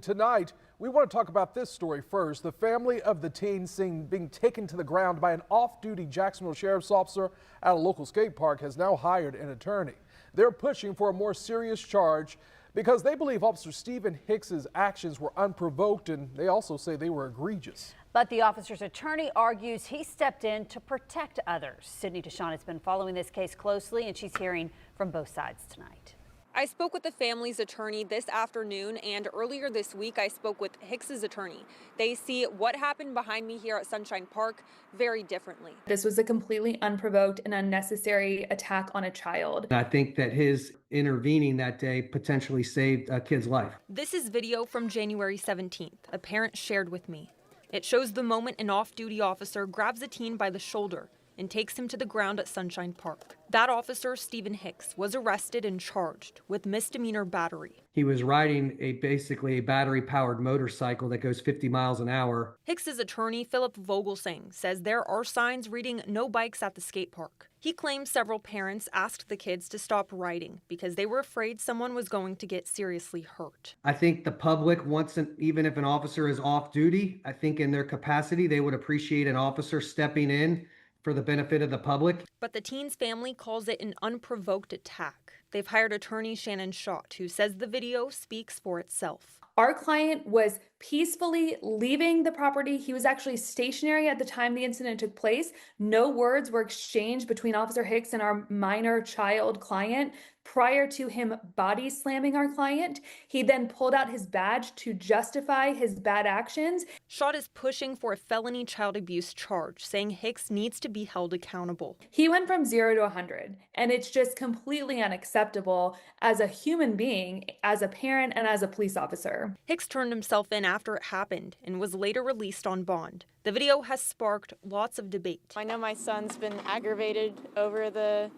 Tonight, we want to talk about this story first. The family of the teen seen being taken to the ground by an off-duty Jacksonville sheriff's officer at a local skate park has now hired an attorney. They're pushing for a more serious charge because they believe Officer Stephen Hicks's actions were unprovoked, and they also say they were egregious. But the officer's attorney argues he stepped in to protect others. Sydney DeShawn has been following this case closely, and she's hearing from both sides tonight. I spoke with the family's attorney this afternoon, and earlier this week I spoke with Hicks's attorney. They see what happened behind me here at Sunshine Park very differently. This was a completely unprovoked and unnecessary attack on a child. I think that his intervening that day potentially saved a kid's life. This is video from January 17th, a parent shared with me. It shows the moment an off-duty officer grabs a teen by the shoulder and takes him to the ground at Sunshine Park. That officer, Stephen Hicks, was arrested and charged with misdemeanor battery. He was riding basically a battery-powered motorcycle that goes 50 miles an hour. Hicks's attorney, Philip Vogelsang, says there are signs reading "No bikes at the skate park." He claims several parents asked the kids to stop riding because they were afraid someone was going to get seriously hurt. I think the public wants, even if an officer is off duty, I think in their capacity, they would appreciate an officer stepping in for the benefit of the public. But the teen's family calls it an unprovoked attack. They've hired attorney Shannon Schott, who says the video speaks for itself. Our client was peacefully leaving the property. He was actually stationary at the time the incident took place. No words were exchanged between Officer Hicks and our minor child client prior to him body slamming our client. He then pulled out his badge to justify his bad actions. Schott is pushing for a felony child abuse charge, saying Hicks needs to be held accountable. He went from 0 to 100, and it's just completely unacceptable as a human being, as a parent, and as a police officer. Hicks turned himself in after it happened and was later released on bond. The video has sparked lots of debate. I know my son's been aggravated over the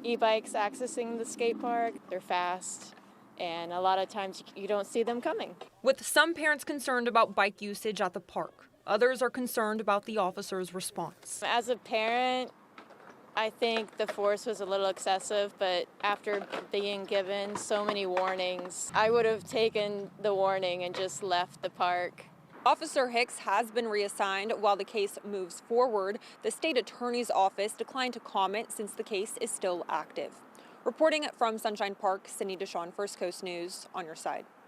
e-bikes accessing the skate park. They're fast, and a lot of times you don't see them coming. With some parents concerned about bike usage at the park, others are concerned about the officer's response. As a parent, I think the force was a little excessive, but after being given so many warnings, I would have taken the warning and just left the park. Officer Hicks has been reassigned while the case moves forward. The state attorney's office declined to comment since the case is still active. Reporting from Sunshine Park, Sydney DeShawn, First Coast News, on your side.